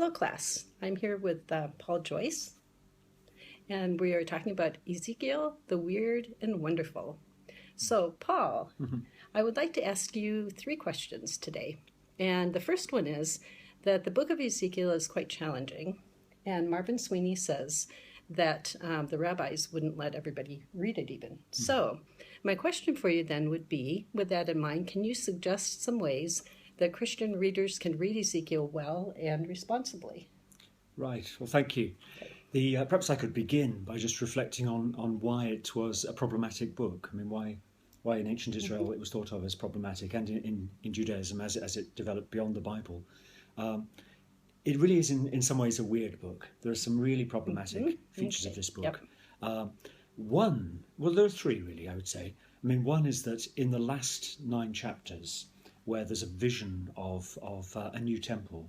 Hello, class. I'm here with Paul Joyce, and we are talking about Ezekiel, the Weird and Wonderful. So, Paul, I would like to ask you three questions today. And the first one is that the book of Ezekiel is quite challenging, and Marvin Sweeney says that the rabbis wouldn't let everybody read it even. So, my question for you then would be, with that in mind, can you suggest some ways that Christian readers can read Ezekiel well and responsibly? Right. Well, thank you. Perhaps I could begin by just reflecting on why it was a problematic book. I mean, why in ancient Israel it was thought of as problematic, and in Judaism as it developed beyond the Bible. It really is in some ways a weird book. There are some really problematic features of this book. Yep. There are three really, I would say. I mean, one is that in the last 9 chapters, where there's a vision of a new temple,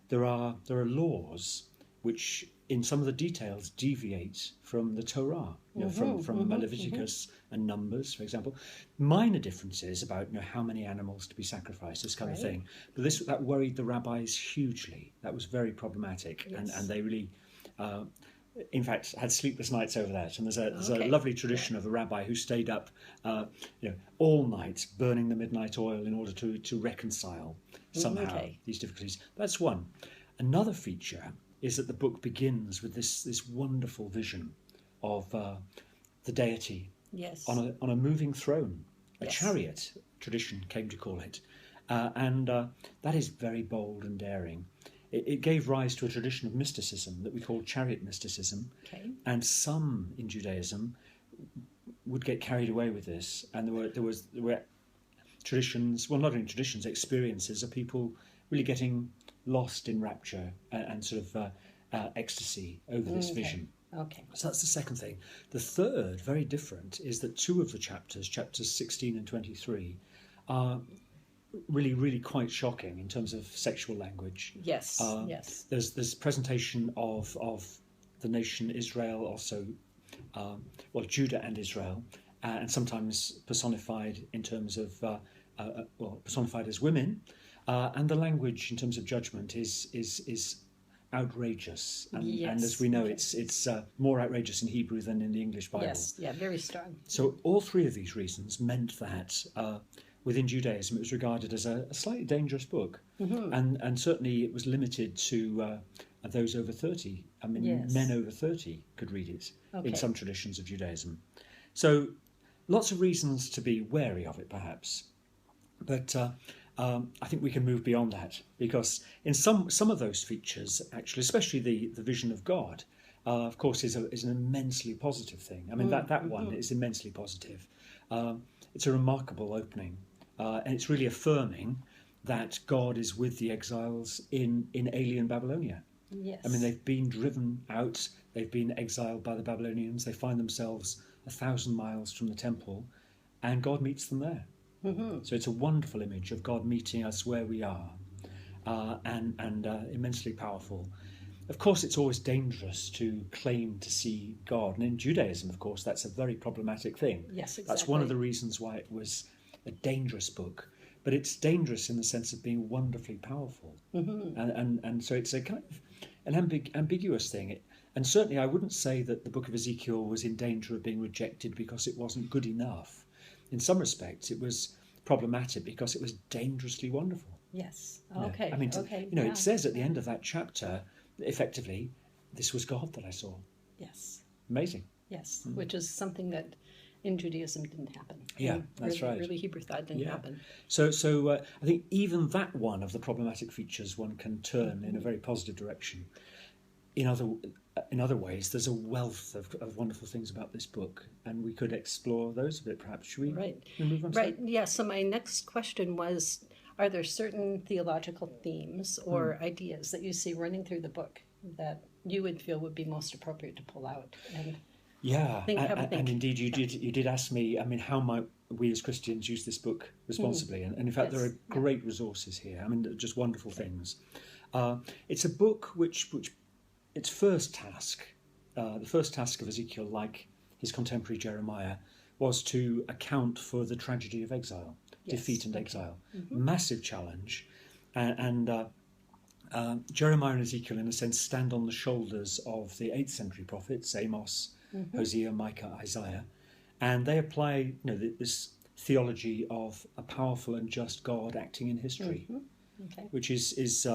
there are laws which, in some of the details, deviate from the Torah, from Leviticus and Numbers, for example. Minor differences about how many animals to be sacrificed, this kind of thing. But that worried the rabbis hugely. That was very problematic, and they really. In fact, had sleepless nights over that. And there's a lovely tradition of a rabbi who stayed up, all night, burning the midnight oil in order to reconcile somehow these difficulties. That's one. Another feature is that the book begins with this wonderful vision of the deity on a moving throne, a chariot, tradition came to call it, and that is very bold and daring. It gave rise to a tradition of mysticism that we call chariot mysticism, and some in Judaism would get carried away with this, and there were traditions, well, not only traditions, experiences of people really getting lost in rapture and sort of ecstasy over this vision. So that's the second thing. The third, very different, is that 2 of the chapters 16 and 23, are really, really quite shocking in terms of sexual language. Yes. There's presentation of the nation Israel, also, Judah and Israel, and sometimes personified in terms of, personified as women, and the language in terms of judgment is outrageous, and as we know, it's more outrageous in Hebrew than in the English Bible. Yes, very strong. So all 3 of these reasons meant that. Within Judaism, it was regarded as a slightly dangerous book, and certainly it was limited to those over 30. I mean, men over 30 could read it in some traditions of Judaism. So, lots of reasons to be wary of it, perhaps. But I think we can move beyond that, because in some of those features, actually, especially the vision of God, of course, is an immensely positive thing. I mean, that one is immensely positive. It's a remarkable opening. And it's really affirming that God is with the exiles in alien Babylonia. Yes. I mean, they've been driven out, they've been exiled by the Babylonians, they find themselves 1,000 miles from the temple, and God meets them there. So it's a wonderful image of God meeting us where we are, and immensely powerful. Of course, it's always dangerous to claim to see God. And in Judaism, of course, that's a very problematic thing. Yes, exactly. That's one of the reasons why it was a dangerous book, but it's dangerous in the sense of being wonderfully powerful, and so it's a kind of an ambiguous thing. And certainly, I wouldn't say that the book of Ezekiel was in danger of being rejected because it wasn't good enough. In some respects, it was problematic because it was dangerously wonderful. Yes. I mean, it says at the end of that chapter, effectively, this was God that I saw. Yes. Amazing. Yes, which is something that in Judaism didn't happen. Yeah, that's right. Really Hebrew thought didn't happen. So I think even that one of the problematic features one can turn in a very positive direction. In other ways, there's a wealth of wonderful things about this book, and we could explore those a bit, perhaps. Should we move on to that? Yeah, so my next question was, are there certain theological themes or ideas that you see running through the book that you would feel would be most appropriate to pull out? And and indeed you did ask me, I mean, how might we as Christians use this book responsibly? And in fact, there are great resources here. I mean, just wonderful things. It's a book which its first task, the first task of Ezekiel, like his contemporary Jeremiah, was to account for the tragedy of exile, defeat and exile. Massive challenge, and Jeremiah and Ezekiel, in a sense, stand on the shoulders of the 8th century prophets, Amos, Hosea, Micah, Isaiah, and they apply this theology of a powerful and just God acting in history, which is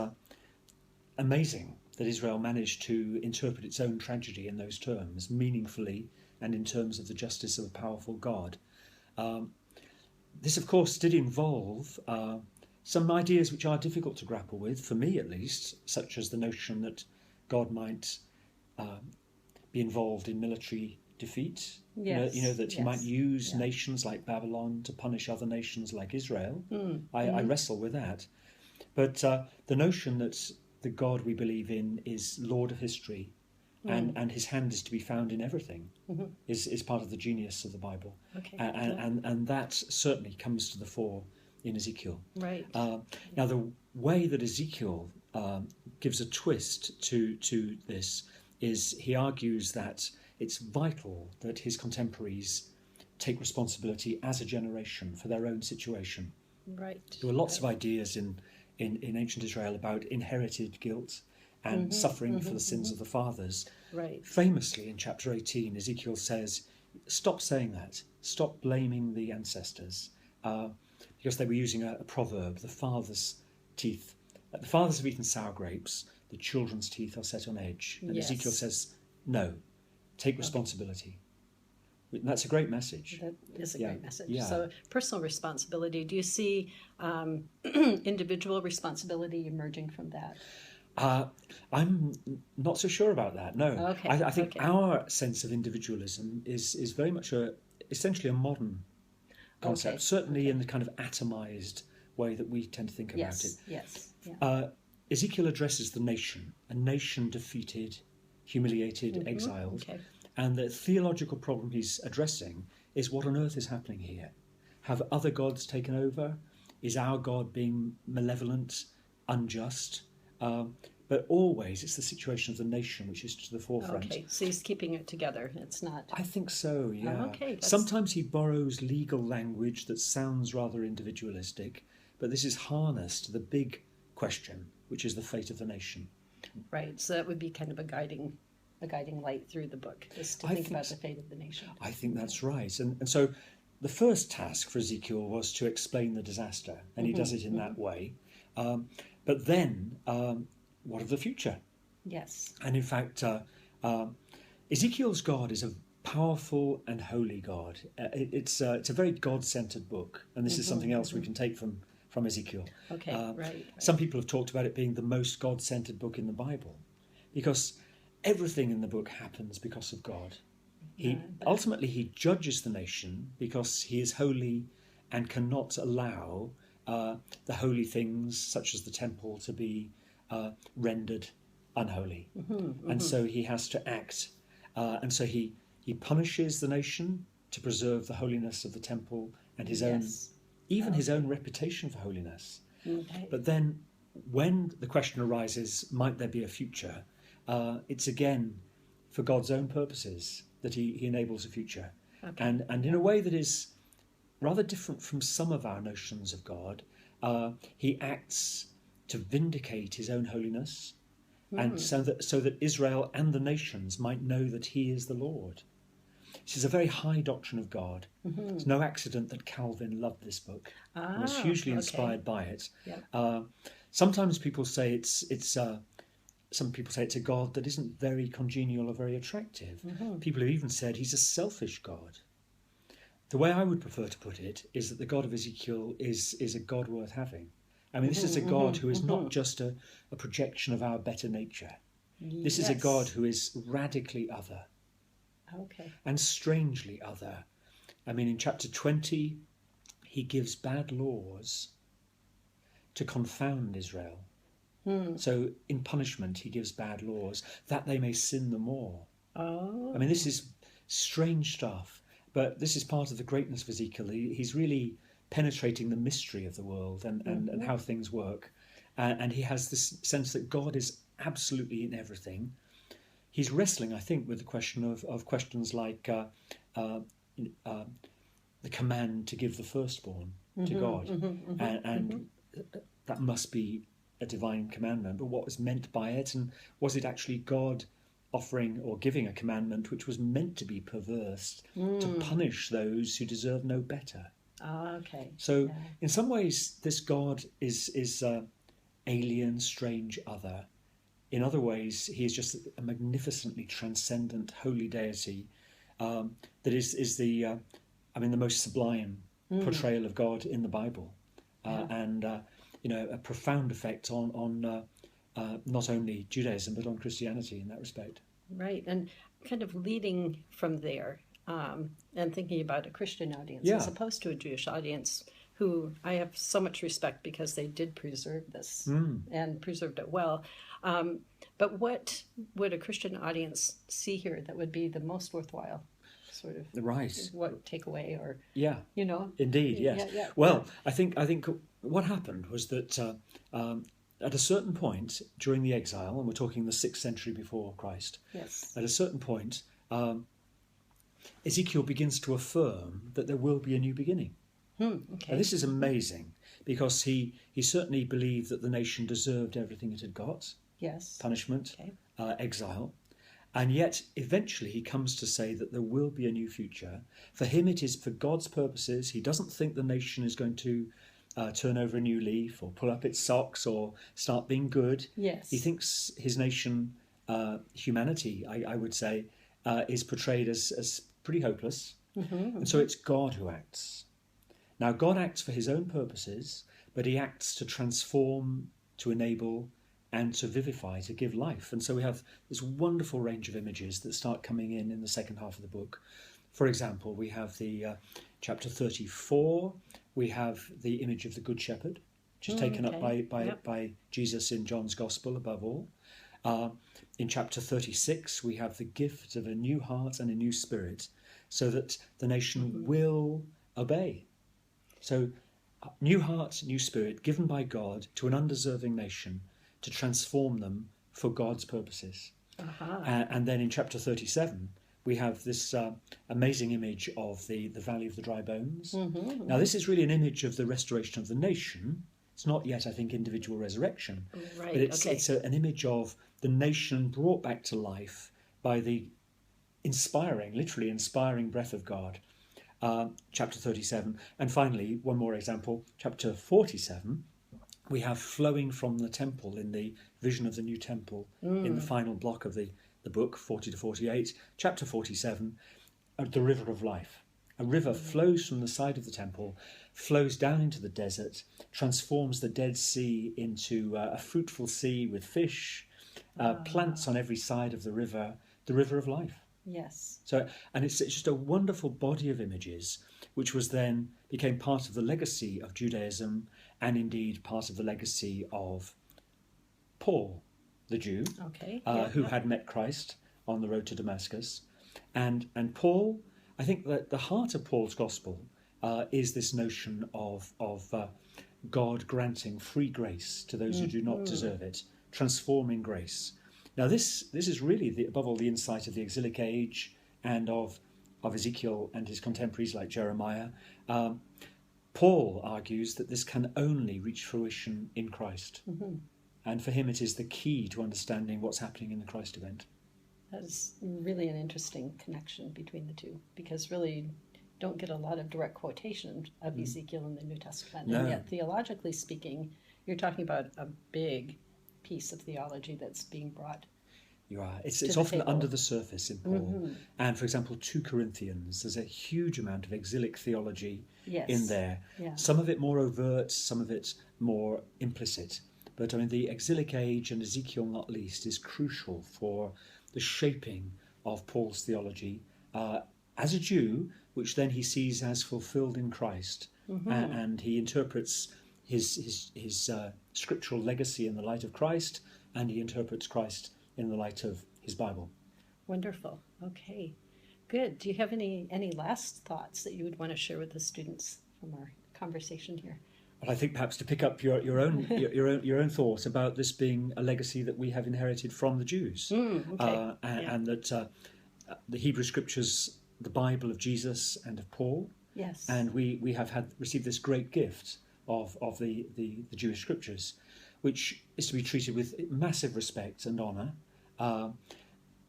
amazing that Israel managed to interpret its own tragedy in those terms, meaningfully and in terms of the justice of a powerful God. This, of course, did involve some ideas which are difficult to grapple with, for me at least, such as the notion that God might be involved in military defeat. Yes. That he might use nations like Babylon to punish other nations like Israel. I wrestle with that. But the notion that the God we believe in is Lord of history and his hand is to be found in everything is part of the genius of the Bible. Okay. And that certainly comes to the fore in Ezekiel. Right. Now, the way that Ezekiel gives a twist to this is he argues that it's vital that his contemporaries take responsibility as a generation for their own situation. Right. There were lots of ideas in ancient Israel about inherited guilt and suffering for the sins of the fathers. Right. Famously, in chapter 18, Ezekiel says, stop saying that. Stop blaming the ancestors. Because they were using a proverb, the fathers have eaten sour grapes, the children's teeth are set on edge. And Ezekiel says, no, take responsibility. And that's a great message. That is a great message. Yeah. So personal responsibility, do you see individual responsibility emerging from that? I'm not so sure about that, no. Okay. I think our sense of individualism is very much essentially a modern concept, certainly in the kind of atomized way that we tend to think about it. Yes. Ezekiel addresses the nation, a nation defeated, humiliated, exiled. Okay. And the theological problem he's addressing is what on earth is happening here? Have other gods taken over? Is our God being malevolent, unjust? But always it's the situation of the nation which is to the forefront. Okay, so he's keeping it together. It's not... I think so, yeah. Okay, Sometimes he borrows legal language that sounds rather individualistic, but this is harnessed to the big question, which is the fate of the nation. Right, so that would be kind of a guiding light through the book, just to think about the fate of the nation. I think that's right. And so the first task for Ezekiel was to explain the disaster, and he does it in that way. But then, what of the future? Yes. And in fact, Ezekiel's God is a powerful and holy God. It's a very God-centered book, and this is something else we can take from Ezekiel. Okay, right. Some people have talked about it being the most God-centered book in the Bible, because everything in the book happens because of God. Ultimately, he judges the nation because he is holy and cannot allow the holy things, such as the temple, to be rendered unholy. And so he has to act. And so he punishes the nation to preserve the holiness of the temple and his own, even his own reputation for holiness. Okay. But then when the question arises, might there be a future? It's again for God's own purposes that he enables a future. Okay. And in a way that is rather different from some of our notions of God, he acts to vindicate his own holiness, and so that Israel and the nations might know that he is the Lord. This is a very high doctrine of God. It's no accident that Calvin loved this book and was hugely inspired by it. Yep. Sometimes people say some people say it's a God that isn't very congenial or very attractive. People have even said he's a selfish God. The way I would prefer to put it is that the God of Ezekiel is a God worth having. I mean, this is a God who is not just a projection of our better nature. This is a God who is radically other. And strangely other. I mean, in chapter 20, he gives bad laws to confound Israel. So in punishment, he gives bad laws that they may sin the more. I mean, this is strange stuff, but this is part of the greatness of Ezekiel. He's really penetrating the mystery of the world and how things work. And he has this sense that God is absolutely in everything. He's wrestling, I think, with the question of questions like the command to give the firstborn to God. And that must be a divine commandment, but what was meant by it, and was it actually God offering or giving a commandment which was meant to be perverse to punish those who deserve no better? Okay. So in some ways, this God is alien, strange, other. In other ways, he is just a magnificently transcendent, holy deity that is the most sublime portrayal of God in the Bible, and a profound effect on not only Judaism but on Christianity in that respect. Right, and kind of leading from there and thinking about a Christian audience as opposed to a Jewish audience, who I have so much respect because they did preserve this and preserved it well. But what would a Christian audience see here that would be the most worthwhile? Sort of what takeaway or Indeed, yes. Well, I think what happened was that at a certain point during the exile, and we're talking the 6th century before Christ, at a certain point Ezekiel begins to affirm that there will be a new beginning. Now, this is amazing because he certainly believed that the nation deserved everything it had got. Punishment, exile. And yet, eventually, he comes to say that there will be a new future. For him, it is for God's purposes. He doesn't think the nation is going to turn over a new leaf or pull up its socks or start being good. He thinks his nation, humanity, I would say, is portrayed as pretty hopeless. And so it's God who acts. Now, God acts for his own purposes, but he acts to transform, to enable, and to vivify, to give life. And so we have this wonderful range of images that start coming in the second half of the book. For example, we have the chapter 34, we have the image of the Good Shepherd, which is taken up by Jesus in John's Gospel above all. In chapter 36, we have the gift of a new heart and a new spirit, so that the nation will obey. So, new heart, new spirit, given by God to an undeserving nation, to transform them for God's purposes. And then in chapter 37, we have this amazing image of the Valley of the Dry Bones. Now, this is really an image of the restoration of the nation. It's not yet, I think, individual resurrection. But it's an image of the nation brought back to life by the literally inspiring breath of God. Chapter 37. And finally, one more example, chapter 47. We have flowing from the temple in the vision of the new temple in the final block of the book, 40 to 48. Chapter 47, the river of life. A river flows from the side of the temple, flows down into the desert, transforms the Dead Sea into a fruitful sea with fish, plants on every side of the river of life. So, and it's just a wonderful body of images, which became part of the legacy of Judaism, and indeed part of the legacy of Paul, the Jew, who had met Christ on the road to Damascus. And Paul, I think that the heart of Paul's gospel is this notion of God granting free grace to those who do not deserve it, transforming grace. Now, this is really, above all, the insight of the exilic age and of Ezekiel and his contemporaries like Jeremiah. Paul argues that this can only reach fruition in Christ. And for him, it is the key to understanding what's happening in the Christ event. That is really an interesting connection between the two, because really don't get a lot of direct quotation of Ezekiel in the New Testament. No. And yet, theologically speaking, you're talking about a big piece of theology that's being brought. You are. It's often under the surface in Paul. And for example, 2 Corinthians, there's a huge amount of exilic theology in there. Some of it more overt, some of it more implicit. But I mean, the exilic age, and Ezekiel not least, is crucial for the shaping of Paul's theology as a Jew, which then he sees as fulfilled in Christ. And he interprets his scriptural legacy in the light of Christ, and he interprets Christ in the light of his Bible. Wonderful. Okay, good. Do you have any last thoughts that you would want to share with the students from our conversation here? Well, I think perhaps to pick up your own thought about this being a legacy that we have inherited from the Jews, and that the Hebrew Scriptures, the Bible of Jesus and of Paul, and we have received this great gift of the Jewish Scriptures. which is to be treated with massive respect and honour.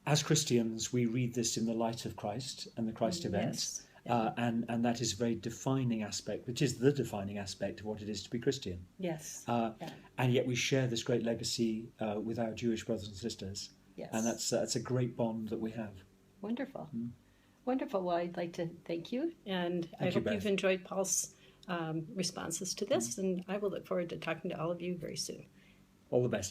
As Christians, we read this in the light of Christ and the Christ event. Yes. And that is a very defining aspect, which is the defining aspect of what it is to be Christian. Yes. And yet we share this great legacy with our Jewish brothers and sisters. Yes. And that's a great bond that we have. Wonderful. Wonderful. Well, I'd like to thank you. And I Thank you, hope Beth. you've enjoyed Paul's responses to this. And I will look forward to talking to all of you very soon. All the best.